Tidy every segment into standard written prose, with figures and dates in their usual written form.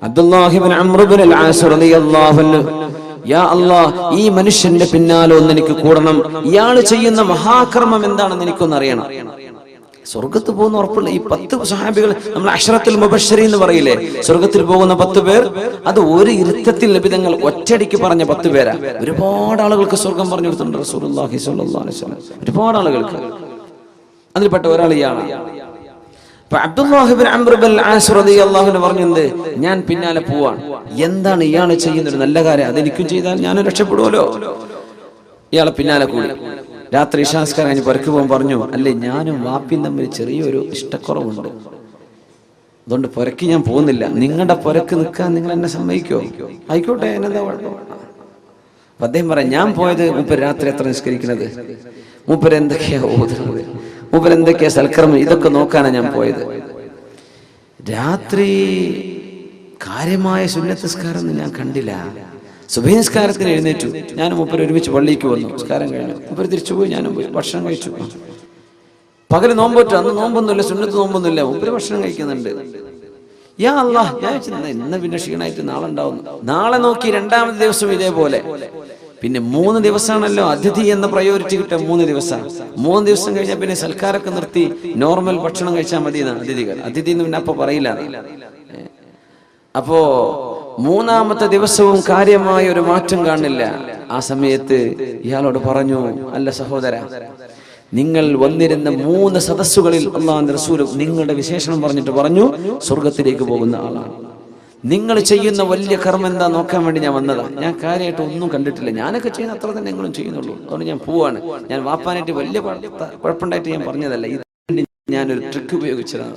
അബ്ദുല്ലാഹി ഇബ്നു അംർ ഇബ്നു അൽ as റളിയല്ലാഹു അൻഹു, യാ അല്ലാഹ്, ഈ മനുഷ്യന്റെ പിന്നാലെ ഒന്ന് എനിക്ക് കൂടണം, ഇയാൾ ചെയ്യുന്ന മഹാകർമ്മം എന്താണെന്ന് എനിക്കൊന്ന് അറിയണം. സ്വർഗത്ത് പോകുന്ന ഉറപ്പുള്ള ഈ 10 സ്വഹാബികൾ, നമ്മൾ അശ്റത്തുൽ മുബശ്ശരീൻ എന്ന് പറയില്ലേ, സ്വർഗത്തിൽ പോകുന്ന 10 പേർ, അത് ഒരു ഇരുത്തത്തിൽ നബി തങ്ങൾ ഒറ്റയടിക്ക് പറഞ്ഞ 10 പേരാ. ഒരുപാട് ആളുകൾക്ക് സ്വർഗം പറഞ്ഞു കൊടുത്തിട്ടുണ്ട് റസൂലുള്ളാഹി സ്വല്ലല്ലാഹു അലൈഹി വസല്ലം, ഒരുപാട് ആളുകൾക്ക്. അതിൽപ്പെട്ട ഒരാൾ ഇയാളാണ്. അപ്പൊ അബ്ദുല്ലാഹി ഇബ്നു അംർ ഇബ്നു അൽ ആസ് റളിയല്ലാഹു അൻഹു പറഞ്ഞത്, ഞാൻ പിന്നാലെ പോവാണ്. എന്താണ് ഇയാൾ ചെയ്യുന്ന ഒരു നല്ല കാര്യം, അതെനിക്കും ചെയ്താൽ ഞാനും രക്ഷപ്പെടുമല്ലോ. ഇയാളെ പിന്നാലെ കൂടി രാത്രി ഇശാസ്കാരം കഴിഞ്ഞ് പുരക്ക് പോകാൻ പറഞ്ഞു, അല്ലേ ഞാനും വാപ്പിയും തമ്മിൽ ചെറിയൊരു ഇഷ്ടക്കുറവുണ്ട്, അതുകൊണ്ട് പുരക്ക് ഞാൻ പോകുന്നില്ല. നിങ്ങളുടെ പുരക്ക് നിൽക്കാൻ നിങ്ങൾ എന്നെ സമ്മതിക്കോ? ആയിക്കോട്ടെ, എന്നെന്താ കുഴപ്പം. അപ്പൊ അദ്ദേഹം പറയാം, ഞാൻ പോയത് മൂപ്പര് രാത്രി എത്ര നിസ്കരിക്കുന്നത്, മൂപ്പര് എന്തൊക്കെയാ ഓതുന്നത്, മൂപ്പര് എന്തൊക്കെയാ സൽക്കർമ്മം, ഇതൊക്കെ നോക്കാനാണ് ഞാൻ പോയത്. രാത്രി കാര്യമായ സുന്നത്ത് നിസ്കാരം ഒന്നും ഞാൻ കണ്ടില്ല. സുബഹി നിസ്കാരത്തിന് എഴുന്നേറ്റു, ഞാനും മൂപ്പര് ഒരുമിച്ച് പള്ളിക്ക് വന്നു. നിസ്കാരം കഴിഞ്ഞു, മൂപ്പര് തിരിച്ചുപോയി, ഞാനും പോയി ഭക്ഷണം കഴിച്ചു. പകല് നോമ്പൊറ്റ, അന്ന് നോമ്പൊന്നുമില്ല, സുന്നത്ത് നോമ്പൊന്നുമില്ല, മൂപ്പര് ഭക്ഷണം കഴിക്കുന്നുണ്ട്. യാ അല്ലാഹ്, ഞാൻ ഇന്ന് പിന്നെ ക്ഷീണമായിട്ട് നാളെ ഉണ്ടാവുന്നു. നാളെ നോക്കി 2ാമത്തെ ദിവസം ഇതേപോലെ. പിന്നെ 3 ദിവസമാണല്ലോ അതിഥി എന്ന പ്രയോറിറ്റി കിട്ടുക. 3 ദിവസം 3 ദിവസം കഴിഞ്ഞാൽ പിന്നെ സൽക്കാരൊക്കെ നിർത്തി നോർമൽ ഭക്ഷണം കഴിച്ചാൽ മതി എന്നാണ് അതിഥികൾ. അതിഥി എന്ന് പിന്നെ അപ്പൊ പറയില്ല. അപ്പോ 3ാമത്തെ ദിവസവും കാര്യമായ ഒരു മാറ്റം കാണില്ല. ആ സമയത്ത് ഇയാളോട് പറഞ്ഞു, അല്ല സഹോദര, നിങ്ങൾ വന്നിരുന്ന 3 സദസ്സുകളിൽ അല്ലാഹുവിന്റെ റസൂൽ നിങ്ങളുടെ വിശേഷണം പറഞ്ഞിട്ട് പറഞ്ഞു, സ്വർഗത്തിലേക്ക് പോകുന്ന ആളാണ്. നിങ്ങൾ ചെയ്യുന്ന വലിയ കർമ്മം എന്താ നോക്കാൻ വേണ്ടി ഞാൻ വന്നതാ. ഞാൻ കാര്യമായിട്ട് ഒന്നും കണ്ടിട്ടില്ല, ഞാനൊക്കെ ചെയ്യുന്ന അത്ര തന്നെ നിങ്ങളും ചെയ്യുന്നുള്ളൂ, അതുകൊണ്ട് ഞാൻ പോവാണ്. ഞാൻ വാപ്പാനായിട്ട് വലിയ കുഴപ്പമുണ്ടായിട്ട് ഞാൻ പറഞ്ഞതല്ല, ഇത് ഞാനൊരു ട്രിക്ക് ഉപയോഗിച്ചതാണ്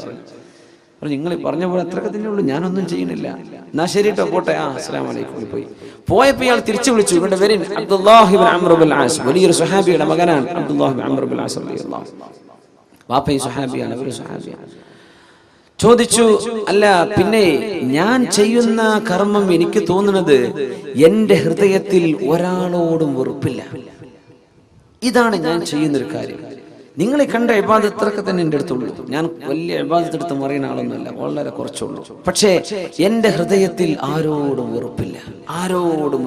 പറഞ്ഞു. നിങ്ങൾ പറഞ്ഞ പോലെ അത്രയൊക്കെ തന്നെ ഉള്ളൂ, ഞാനൊന്നും ചെയ്യുന്നില്ല. എന്നാ ശരി കേട്ടോ, പോട്ടെ, അസ്സലാമു അലൈക്കും. പോയപ്പോൾ ഇയാൾ തിരിച്ചു വിളിച്ചു, ഇവിടെ വരിൻ, അബ്ദുല്ലാഹി ഇബ്നു അംർ ഇബ്നുൽ ആസ്, വലിയൊരു സ്വഹാബിയുടെ മകനാണ് അബ്ദുല്ലാഹി ഇബ്നു അംർ ഇബ്നുൽ ആസ് റളിയല്ലാഹു അൻഹു. വാപ്പയും സ്വഹാബിയാണ്, ഒരു സ്വഹാബിയാണ്. ചോദിച്ചു, അല്ല പിന്നെ ഞാൻ ചെയ്യുന്ന കർമ്മം എനിക്ക് തോന്നുന്നത് എന്റെ ഹൃദയത്തിൽ ഒരാളോടും വെറുപ്പില്ല, ഇതാണ് ഞാൻ ചെയ്യുന്നൊരു കാര്യം. നിങ്ങളെ കണ്ട ഇബാദത്ത് അത്രയൊക്കെ തന്നെ എൻ്റെ അടുത്തുള്ളൂ. ഞാൻ വലിയ ഇബാദത്ത് എടുത്ത് മറിയുന്ന ആളൊന്നുമല്ല, വളരെ കുറച്ചുള്ളൂ. പക്ഷേ എൻ്റെ ഹൃദയത്തിൽ ആരോടും വെറുപ്പില്ല, ആരോടും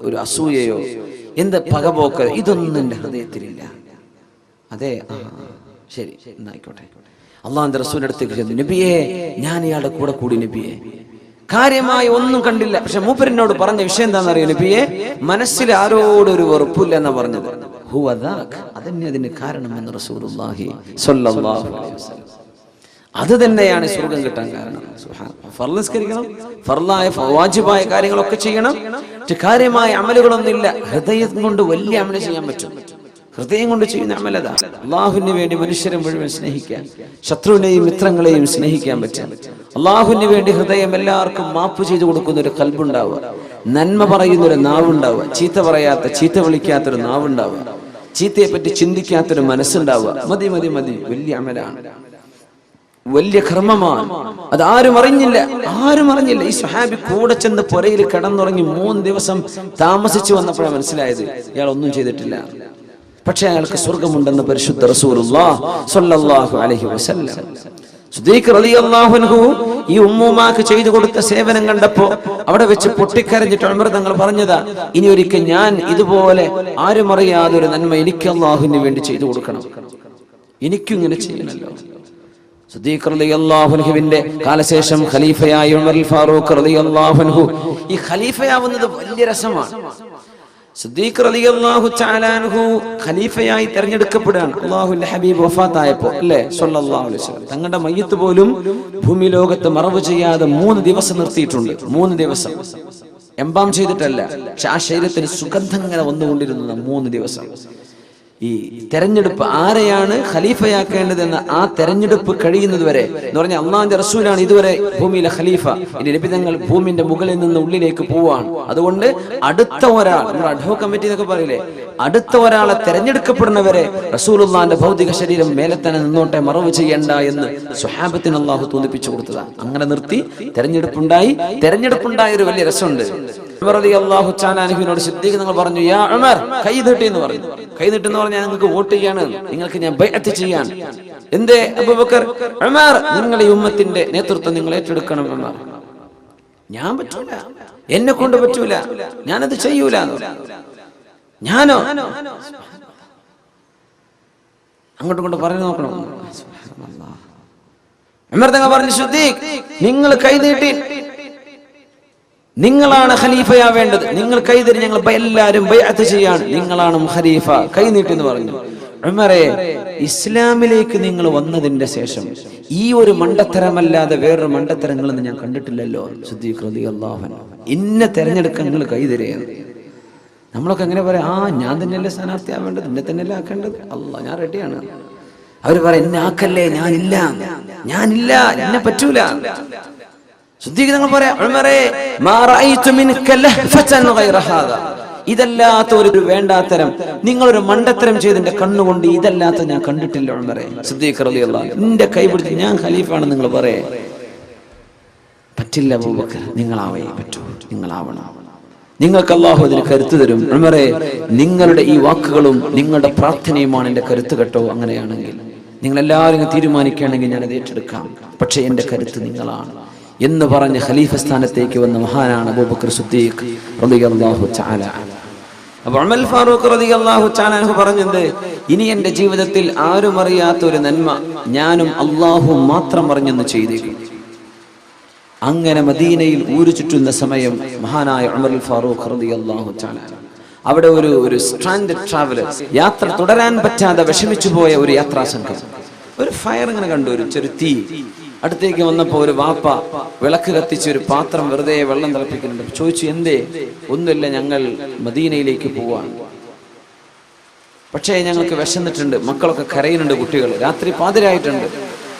ഒരു അസൂയയോ എന്ത് പകപോക്കോ ഇതൊന്നും എൻ്റെ ഹൃദയത്തിലില്ല. അതെ, ശരി, എന്നായിക്കോട്ടെ. അള്ളാഹുവിന്റെ റസൂലിന്റെ അടുത്തേക്ക് ചെന്നു, നബിയെ, ഞാൻ ഇയാളുടെ കൂടെ കൂടി നബിയെ, കാര്യമായി ഒന്നും കണ്ടില്ല. പക്ഷെ മൂപ്പരിനോട് പറഞ്ഞ വിഷയം എന്താണെന്നറിയോ നബിയെ, മനസ്സിൽ ആരോടും ഒരു വെറുപ്പില്ല എന്നാ പറഞ്ഞത്. അതന്നെ അതിന് കാരണമെന്ന് റസൂലുള്ളാഹി സ്വല്ലല്ലാഹു അലൈഹി വസല്ലം. അത് തന്നെയാണ് സ്വർഗം കിട്ടാൻ കാരണം. ഫർള് നിസ്കരിക്കണം, ഫർളായ വാജിബായ കാര്യങ്ങളൊക്കെ ചെയ്യണം, കാര്യമായ അമലുകളൊന്നുമില്ല. ഹൃദയം കൊണ്ട് വലിയ അമല് ചെയ്യാൻ പറ്റും. ഹൃദയം കൊണ്ട് ചെയ്യുന്ന അമലതാ. അള്ളാഹുവിന് വേണ്ടി മനുഷ്യരെ മുഴുവൻ സ്നേഹിക്കാൻ, ശത്രുവിനെയും മിത്രങ്ങളെയും സ്നേഹിക്കാൻ പറ്റാൻ, അള്ളാഹുവിന് വേണ്ടി ഹൃദയം എല്ലാവർക്കും മാപ്പ് ചെയ്തു കൊടുക്കുന്ന ഒരു കൽബുണ്ടാവുക, നന്മ പറയുന്ന ഒരു നാവുണ്ടാവുക, ചീത്ത പറയാത്ത, ചീത്ത വിളിക്കാത്തൊരു നാവുണ്ടാവുക, ചീത്തയെ പറ്റി ചിന്തിക്കാത്തൊരു മനസ്സുണ്ടാവുക. മതി മതി മതി, വലിയ അമലാണ്, വലിയ കർമ്മമാണ്. അത് ആരും അറിഞ്ഞില്ല. ഈ സ്വഹാബി കൂടെ ചെന്ന് പുരയിൽ കിടന്നുറങ്ങി 3 ദിവസം താമസിച്ചു വന്നപ്പോഴാണ് മനസ്സിലായത് ഇയാൾ ഒന്നും ചെയ്തിട്ടില്ല. പക്ഷെ അയാൾക്ക് സ്വർഗമുണ്ടെന്ന് പരിശുദ്ധ റസൂലുള്ളാഹി സ്വല്ലല്ലാഹു അലൈഹി വസല്ലം. സിദ്ദീഖ് റളിയല്ലാഹു അൻഹു ഈ ഉമ്മുമാക്ക് ചെയ്തു കൊടുത്ത സേവനം കണ്ടപ്പോ അവിടെ വെച്ച് പൊട്ടിക്കരഞ്ഞിട്ട് ഉമർ തങ്ങൾ പറഞ്ഞതാ, ഇനി ഒരിക്കൽ ഞാൻ ഇതുപോലെ ആരും അറിയാതെ ഒരു നന്മ എനിക്ക് അല്ലാഹുവിന് വേണ്ടി ചെയ്തു കൊടുക്കണം, എനിക്കും ഇങ്ങനെ ചെയ്യണല്ലോ. സിദ്ദീഖ് റളിയല്ലാഹു അൻഹുവിന്റെ കാലശേഷം ഖലീഫയായ ഉമർ ഫാറൂഖ് റളിയല്ലാഹു അൻഹു, ഈ ഖലീഫയാവുന്നത് വലിയ രസമാണ്. സിദ്ദീഖ് റളിയല്ലാഹു തആല അൻഹു ഖലീഫയായി തെരഞ്ഞെടുക്കപ്പെടുകയാണ്. അല്ലാഹുവിന്റെ ഹബീബ് വഫാത്തായപ്പോൾ, അല്ലേ, സ്വല്ലല്ലാഹു അലൈഹി വസല്ലം. തങ്ങളുടെ മയ്യിത്ത് പോലും ഭൂമി ലോകത്ത് മറവ് ചെയ്യാതെ 3 ദിവസം നിർത്തിയിട്ടുണ്ട്. 3 ദിവസം എംബാം ചെയ്തിട്ടല്ല, പക്ഷെ ആ ശരീരത്തിന് സുഗന്ധം ഇങ്ങനെ വന്നുകൊണ്ടിരുന്നത് 3 ദിവസം. ഈ തെരഞ്ഞെടുപ്പ് ആരെയാണ് ഖലീഫയാക്കേണ്ടതെന്ന് ആ തെരഞ്ഞെടുപ്പ് കഴിയുന്നത് വരെ എന്ന് പറഞ്ഞാൽ അള്ളാഹുവിന്റെ റസൂലാണ് ഇതുവരെ ഭൂമിയിലെ ഖലീഫ. ഇനി നബിതങ്ങൾ ഭൂമിന്റെ മുകളിൽ നിന്ന് ഉള്ളിലേക്ക് പോവാണ്. അതുകൊണ്ട് അടുത്ത ഒരാൾ, നമ്മുടെ അഡ്ഹോ കമ്മിറ്റി എന്നൊക്കെ പറയില്ലേ, അടുത്ത ഒരാളെ തെരഞ്ഞെടുക്കപ്പെടുന്നവരെ റസൂലുള്ളാഹിന്റെ ഭൗതിക ശരീരം മേലെ തന്നെ നിന്നോട്ടെ, മറവ് ചെയ്യണ്ട എന്ന് സ്വഹാബത്തിന് അള്ളാഹു തോന്നിപ്പിച്ചു കൊടുത്തതാണ്. അങ്ങനെ നിർത്തി തെരഞ്ഞെടുപ്പുണ്ടായ ഒരു വലിയ രസമുണ്ട്. ഉമർ റളിയല്ലാഹു തആല അൻഹുവിനോട് സിദ്ദീഖ് തങ്ങൾ പറഞ്ഞു, യാ ഉമർ, കൈ നീട്ടി എന്ന് പറഞ്ഞു. കൈ നീട്ടെന്ന് പറഞ്ഞാൽ നിങ്ങൾക്ക് വോട്ട് ചെയ്യാണ്, നിങ്ങൾക്ക് ഞാൻ ബൈഅത്ത് ചെയ്യാൻ. എന്തേ അബൂബക്കർ? ഉമർ, നിങ്ങളുടെ ഈ ഉമ്മത്തിന്റെ നേതൃത്വം നിങ്ങൾ ഏറ്റെടുക്കണം ഉമർ. ഞാൻ പറ്റൂല, എന്നെ കൊണ്ട് പറ്റൂല, ഞാനത് ചെയ്യൂല. ഞാനോ അങ്ങോട്ടും ഇങ്ങോട്ട് പറഞ്ഞു നോക്കണം. ഉമർ തങ്ങൾ പറഞ്ഞു, സിദ്ദീഖ് നിങ്ങൾ കൈനീട്ടി, നിങ്ങളാണ് ഖലീഫയാവേണ്ടത്, നിങ്ങൾ കൈതരി, ഞങ്ങൾ എല്ലാവരും ബൈഅത്ത് ചെയ്യാണ്, നിങ്ങളാണ് ഖലീഫ, കൈനീട്ടി എന്ന് പറഞ്ഞു. ഉമറേ, ഇസ്ലാമിലേക്ക് നിങ്ങൾ വന്നതിന്റെ ശേഷം ഈ ഒരു മണ്ടത്തരമല്ലാതെ വേറൊരു മണ്ടത്തരങ്ങളെന്ന് ഞാൻ കണ്ടിട്ടില്ലല്ലോ. സിദ്ദീഖ് റളിയല്ലാഹു അൻഹു, ഇന്നെ തെരഞ്ഞെടുക്കാൻ നിങ്ങൾ കൈതരയാണ്. നമ്മളൊക്കെ എങ്ങനെ പറയാം, ഞാൻ തന്നെയല്ലേ സ്ഥാനാർത്ഥിയാവേണ്ടത്, എന്നെ തന്നെയല്ലേ ആക്കേണ്ടത്, അല്ലാഹ് ഞാൻ റെഡിയാണ്. അവര് പറയാം, എന്നെ ആക്കല്ലേ, ഞാനില്ല, എന്നെ പറ്റൂല. സിദ്ദീഖ് തങ്ങൾ പറയാം, ഉമറേ മാ റഅയ്തു മിൻക ലഹ്ഫതൻ ഗൈറ ഹാദാ, ഇതല്ലാത്ത ഒരു വേണ്ടാത്തരം, നിങ്ങളൊരു മണ്ടത്തരം ചെയ്തിന്റെ കണ്ണുകൊണ്ട് ഇതല്ലാത്ത ഞാൻ കണ്ടിട്ടില്ല ഉമറേ. സിദ്ദീഖ് റളിയല്ലാഹു അൻഹു, എന്റെ കൈ പിടിച്ച് ഞാൻ ഖലീഫാണെന്ന് നിങ്ങൾ പറയേ. പറ്റില്ല അബൂബക്കർ, നിങ്ങളാവേ പറ്റൂ, നിങ്ങളാവണം, നിങ്ങൾക്ക് അല്ലാഹു അതിന് കരുത്ത് തരും. ഉമറേ, നിങ്ങളുടെ ഈ വാക്കുകളും നിങ്ങളുടെ പ്രാർത്ഥനയുമാണ് എന്റെ കരുത്ത് കേട്ടോ. അങ്ങനെയാണെങ്കിൽ നിങ്ങൾ എല്ലാവരും തീരുമാനിക്കുകയാണെങ്കിൽ ഞാനത് ഏറ്റെടുക്കാം, പക്ഷേ എന്റെ കരുത്ത് നിങ്ങളാണ് എന്ന് പറഞ്ഞ് ഖലീഫ സ്ഥാനത്തേക്ക് വന്ന മഹാനാണ് അബൂബക്കർ സിദ്ദീഖ് റളിയല്ലാഹു തആല. അപ്പോൾ ഉമർ ഫാറൂഖ് റളിയല്ലാഹു തആല അൻഹു പറഞ്ഞത്, ഇനി എന്റെ ജീവിതത്തിൽ ആരും അറിയാത്ത ഒരു നന്മ ഞാനും അല്ലാഹുവും മാത്രം അറിഞ്ഞെന്ന് ചെയ്തേക്കും. അങ്ങനെ മദീനയിൽ ഊരു ചുറ്റുന്ന സമയം മഹാനായ ഉമർ ഫാറൂഖ് റളിയല്ലാഹു തആല അവിടെ ഒരു സ്ട്രാൻഡഡ് ട്രാവലർ, യാത്ര തുടരാൻ പറ്റാതെ വിഷമിച്ചു പോയ ഒരു യാത്രാ സംഘം ഒരു ഫയർ ഇങ്ങനെ കണ്ടു, ഒരു ചെറു തീ. അടുത്തേക്ക് വന്നപ്പോ ഒരു വാപ്പ വിളക്ക് കത്തിച്ച് ഒരു പാത്രം വെറുതെ വെള്ളം തിളപ്പിക്കുന്നുണ്ട്. ചോദിച്ചു, എന്തേ? ഒന്നുമില്ല, ഞങ്ങൾ മദീനയിലേക്ക് പോവാണ്, പക്ഷേ ഞങ്ങൾക്ക് വിശന്നിട്ടുണ്ട്, മക്കളൊക്കെ കരയുന്നുണ്ട്, കുട്ടികൾ രാത്രി പാതിരായിട്ടുണ്ട്,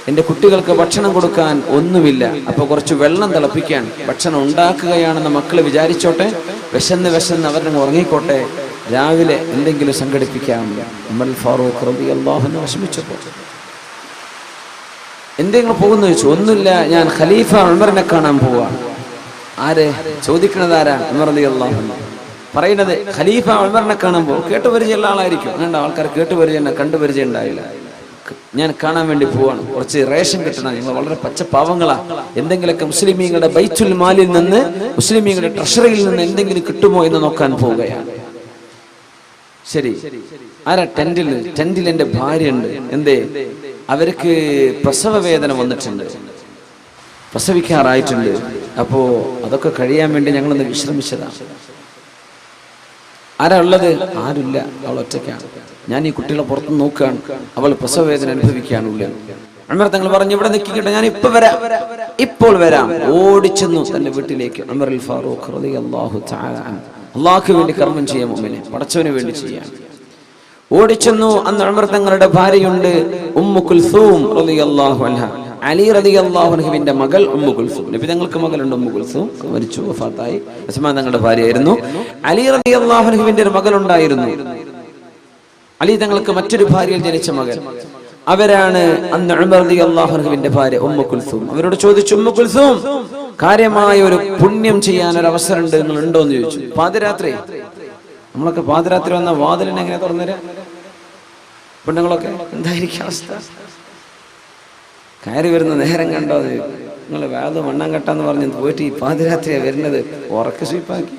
എന്റെ കുട്ടികൾക്ക് ഭക്ഷണം കൊടുക്കാൻ ഒന്നുമില്ല, അപ്പൊ കുറച്ച് വെള്ളം തിളപ്പിക്കാൻ ഭക്ഷണം ഉണ്ടാക്കുകയാണെന്ന് മക്കള് വിചാരിച്ചോട്ടെ, വിശന്ന് അവരുടെ ഉറങ്ങിക്കോട്ടെ, രാവിലെ എന്തെങ്കിലും സംഘടിപ്പിക്കാം. ഉമർ ഫാറൂഖ് റളിയല്ലാഹു അൻഹു വിഷമിച്ചപ്പോ, എന്തെങ്കിലും പോകുന്നു ചോദിച്ചു. ഒന്നുമില്ല, ഞാൻ ഖലീഫ ഉമറിനെ കാണാൻ പോവാണ്. ആരെ ചോദിക്കണത്? ആരാ? ഉമർ റളിയല്ലാഹു അൻഹു പറയുന്നത് ഖലീഫ ഉമറിനെ കാണാൻ പോകും. കേട്ടുപരിചയമുള്ള ആളായിരിക്കും. അങ്ങനെ ആൾക്കാർ കേട്ടുപരിചയം കണ്ടുപരിചയം ഉണ്ടായില്ല. ഞാൻ കാണാൻ വേണ്ടി പോവാണ്, കുറച്ച് റേഷൻ കിട്ടണം, നിങ്ങൾ വളരെ പച്ചപ്പാവങ്ങളാ, എന്തെങ്കിലുമൊക്കെ മുസ്ലിമീങ്ങളുടെ ബൈത്തുൽ മാലിൽ നിന്ന്, മുസ്ലിമീങ്ങളുടെ ട്രഷറിയിൽ നിന്ന് എന്തെങ്കിലും കിട്ടുമോ എന്ന് നോക്കാൻ പോവുകയാണ്. ശരി, ആരാ? ടെന്റിൽ എന്റെ ഭാര്യ ഉണ്ട്. എന്തേ? അവർക്ക് പ്രസവ വേദന വന്നിട്ടുണ്ട്, പ്രസവിക്കാറായിട്ടുണ്ട്. അപ്പോ അതൊക്കെ കഴിയാൻ വേണ്ടി ഞങ്ങളൊന്ന് വിശ്രമിച്ചതാണ്. ആരാ ഉള്ളത്? ആരുമില്ല, അവൾ ഒറ്റയ്ക്കാണ്. ഞാൻ ഈ കുട്ടികളെ പുറത്ത് നോക്കുകയാണ്, അവൾ പ്രസവ വേദന അനുഭവിക്കുകയാണുള്ള. ഉമർ തങ്ങൾ പറഞ്ഞു, ഇവിടെ നിൽക്കിക്കട്ടെ, ഞാൻ ഇപ്പോൾ വരാം. ഓടിച്ചെന്നു തന്റെ വീട്ടിലേക്ക്. ഉമർ ഫാറൂഖ് റളിയല്ലാഹു തആല അൻഹു, അല്ലാഹുവിന് വേണ്ടി കർമ്മം ചെയ്യാൻ, മുഅ്മിനെ പടച്ചവന് വേണ്ടി ചെയ്യാൻ ഓടിച്ചെന്നു. അന്ന് ഉമർ തങ്ങളുടെ ഭാര്യയുണ്ട്, ഉമ്മു കുൽസൂം റളിയല്ലാഹു അൻഹ, അലി റളിയല്ലാഹു അൻഹുവിന്റെ മകൾ ഉമ്മു കുൽസൂം. നബി തങ്ങൾക്ക് മകളുണ്ട്, ഉമ്മു കുൽസൂം മരിച്ചു, വഫാത്തായി. ഉസ്മാൻ തങ്ങളുടെ ഭാര്യയായിരുന്നു. അലി റളിയല്ലാഹു അൻഹുവിന്റെ ഒരു മകൾ ഉണ്ടായിരുന്നു. അലി തങ്ങൾക്ക് മറ്റൊരു ഭാര്യയിൽ ജനിച്ച മകൾ. അവരാണ് അന്ന് ഉമർ റളിയല്ലാഹു അൻഹുവിന്റെ ഭാര്യ ഉമ്മു കുൽസൂം. അവരോട് ചോദിച്ചു, ഉമ്മു കുൽസൂം, കാര്യമായ ഒരു പുണ്യം ചെയ്യാൻ ഒരു അവസരം ഉണ്ട്, നിങ്ങൾ ഉണ്ടോ എന്ന് ചോദിച്ചു. പാതിരാത്രി, നമ്മളൊക്കെ പാതിരാത്രി വന്ന വാതിലിനെ എങ്ങനെ തുറന്നുതരാ? പെണ്ണുങ്ങളൊക്കെ എന്തായിരിക്കും അവസ്ഥ? കയറി വരുന്ന നേരം കണ്ടോ? നിങ്ങൾ വേദം മണ്ണാൻ കെട്ടാന്ന് പറഞ്ഞ് പോയിട്ട് ഈ പാതിരാത്രിയാണ് വരുന്നത്, ഉറക്കെ സ്വീപ്പാക്കി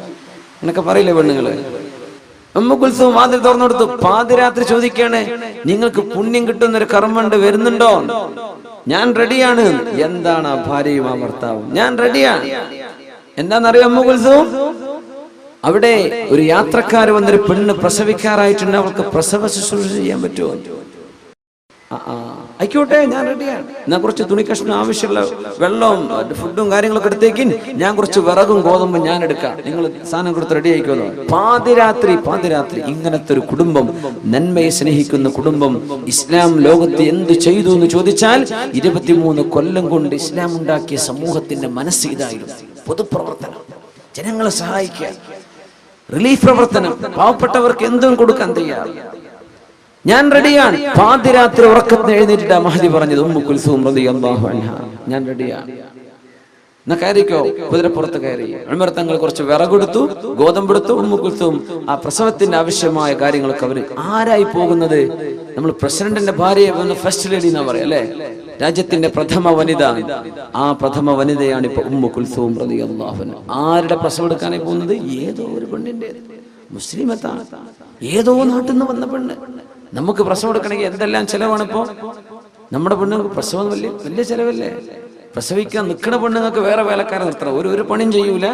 എന്നൊക്കെ പറയില്ലേ പെണ്ണുങ്ങള്. ഉമ്മു കുൽസൂം വാതിൽ തുറന്നു കൊടുത്തു. പാതിരാത്രി ചോദിക്കാണ്, നിങ്ങൾക്ക് പുണ്യം കിട്ടുന്നൊരു കർമ്മമുണ്ട്, വരുന്നുണ്ടോ? ഞാൻ റെഡിയാണ്. എന്താണ് ആ ഭാര്യയും ആ ഭർത്താവും? ഞാൻ റെഡിയാണ്. എന്താണെന്നറിയോ ഉമ്മു കുൽസൂം? അവിടെ ഒരു യാത്രക്കാര് വന്നൊരു പെണ്ണ് പ്രസവിക്കാറായിട്ടുണ്ട്, അവൾക്ക് പ്രസവ ശുശ്രൂഷ ചെയ്യാൻ പറ്റുമോ? ആയിക്കോട്ടെ, ഞാൻ റെഡിയാണ്. ഞാൻ കുറച്ച് തുണി കഷ്ണം, ആവശ്യമുള്ള വെള്ളവും ഫുഡും കാര്യങ്ങളൊക്കെ എടുത്തേക്ക്, ഞാൻ കുറച്ച് വിറകും ഗോതമ്പും ഞാൻ എടുക്കാം, നിങ്ങൾ സാധനം കൊടുത്ത് റെഡി ആയിക്കോളൂ. പാതിരാത്രി ഇങ്ങനത്തെ ഒരു കുടുംബം, നന്മയെ സ്നേഹിക്കുന്ന കുടുംബം, ഇസ്ലാം ലോകത്ത് എന്ത് ചെയ്തു എന്ന് ചോദിച്ചാൽ 23 കൊല്ലം കൊണ്ട് ഇസ്ലാം ഉണ്ടാക്കിയ സമൂഹത്തിന്റെ മനസ്സ് ഇതായിരുന്നു. പൊതുപ്രവർത്തനം, ജനങ്ങളെ സഹായിക്കുക, റിലീഫ് പ്രവർത്തനം, പാവപ്പെട്ടവർക്ക് എന്തും കൊടുക്കാൻ തയ്യാർ. ഞാൻ റെഡിയാണ്. പാതിരാത്രി ഉറക്കത്തിന് എഴുന്നേറ്റിട്ടാ മഹദി പറഞ്ഞത്, ഉമ്മു കുൽസൂം റളിയല്ലാഹു അൻഹ, ഞാൻ റെഡിയാണ്, എന്നാ കയറിക്കോ. കുതിരപ്പുറത്ത് കയറി. ഉമർ തങ്ങൾ കുറച്ച് വിറകൊടുത്തു, ഗോതമ്പെടുത്തു. ഉമ്മു കുൽസൂം ആ പ്രസവത്തിന്റെ ആവശ്യമായ കാര്യങ്ങളൊക്കെ അവര്. ആരായി പോകുന്നത്? നമ്മൾ പ്രസിഡന്റിന്റെ ഭാര്യയെ ഫസ്റ്റ് ലേഡി എന്നാ പറയാം അല്ലെ? രാജ്യത്തിന്റെ പ്രഥമ വനിത. ആ പ്രഥമ വനിതയാണ് ഇപ്പൊ ഉമ്മു കുൽസൂം റളിയല്ലാഹു അൻഹ. ആരുടെ പ്രസവം എടുക്കാനായി പോകുന്നത്? ഏതോ ഒരു പെണ്ണിന്റെ, മുസ്ലിമത്താണ്, ഏതോ നാട്ടിൽ നിന്ന് വന്ന പെണ്ണ്. നമുക്ക് പ്രസവം എടുക്കണമെങ്കിൽ എന്തെല്ലാം ചെലവാണ് ഇപ്പോ. നമ്മുടെ പെണ്ണുങ്ങൾക്ക് പ്രസവം വലിയ വലിയ ചെലവല്ലേ. പ്രസവിക്കാൻ നിൽക്കുന്ന പെണ്ണുങ്ങൾക്ക് വേറെ വേലക്കാരെ നിർത്തണം. ഒരു പണിയും ചെയ്യൂല,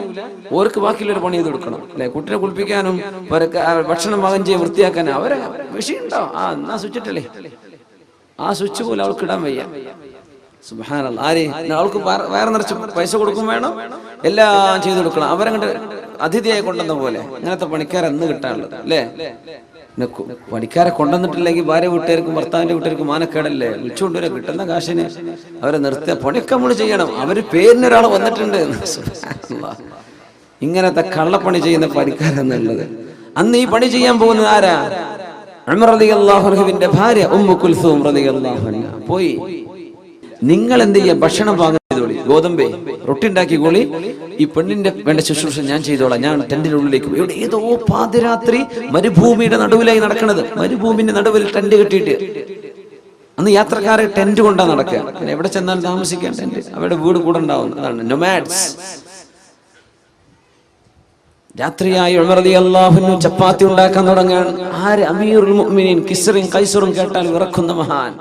ഓർക്ക് ബാക്കിയുള്ളൊരു പണി ചെയ്ത് കൊടുക്കണം അല്ലെ. കുട്ടിനെ കുളിപ്പിക്കാനും ഭക്ഷണം പാകം ചെയ്യാൻ വൃത്തിയാക്കാനും അവരെ വിഷയമുണ്ടോ? എന്നാ സ്വിച്ചിട്ടല്ലേ, ആ സ്വിച്ച് പോലും അവൾക്ക് ഇടാൻ വയ്യ. സുബ്ഹാനല്ലാഹ്. ആര് അവൾക്ക് വേറെ നിറച്ച് പൈസ കൊടുക്കും വേണം, എല്ലാം ചെയ്തു കൊടുക്കണം. അവരങ്ങോട്ട് അതിഥിയായി കൊണ്ടുവന്ന പോലെ. അങ്ങനത്തെ പണിക്കാരെ എന്ന് കിട്ടാനുള്ളത് അല്ലേ. പണിക്കാരെ കൊണ്ടുവന്നിട്ടില്ലെങ്കിൽ ഭാര്യ വീട്ടുകാർക്കും ഭർത്താവിന്റെ വീട്ടുകാർക്കും മാനക്കേടല്ലേ. വിളിച്ചുകൊണ്ടുവരെ കിട്ടുന്ന കാശിന് അവരെ നിർത്തിയ പണിയൊക്കെ നമ്മൾ ചെയ്യണം. അവര് പേരിനൊരാൾ വന്നിട്ടുണ്ട്. ഇങ്ങനത്തെ കള്ളപ്പണി ചെയ്യുന്ന പണിക്കാരെന്നുള്ളത്. അന്ന് ഈ പണി ചെയ്യാൻ പോകുന്നത് ആരാ? ഉമർ റളിയല്ലാഹു അൻഹുവിന്റെ ഭാര്യ ഉമ്മു കുൽസൂം റളിയല്ലാഹു അൻഹ പോയി. നിങ്ങൾ എന്ത് ചെയ്യാ? ഭക്ഷണം പാകം ചെയ്തോളി, ഗോതമ്പേ റൊട്ടി ഉണ്ടാക്കിക്കോളി, ഈ പെണ്ണിന്റെ വേണ്ട ശുശ്രൂഷ ഞാൻ ചെയ്തോളാം. ഞാൻ ടെന്റിന്റെ ഉള്ളിലേക്ക് പോയി. ഇവിടെ ഏതോ പാതിരാത്രി മരുഭൂമിയുടെ നടുവിലായി നടക്കുന്നത്. മരുഭൂമിന്റെ നടുവിൽ ടെന്റ് കെട്ടിയിട്ട്, അന്ന് യാത്രക്കാരെ ടെന്റ് കൊണ്ടാ നടക്കുക. പിന്നെ എവിടെ ചെന്നാൽ താമസിക്കാൻ ടെന്റ്, അവരുടെ വീട് കൂടെ ഉണ്ടാവും. അതാണ് നൊമാഡ്സ്. രാത്രിയായി ഉമർ റളിയല്ലാഹു അൻഹു ചപ്പാത്തി ഉണ്ടാക്കാൻ തുടങ്ങാൻ. ആര്? അമീറുൽ മുഅ്മിനീൻ കിസ്റും കൈസറും കേട്ടാൽ വിറക്കുന്ന മഹാൻ.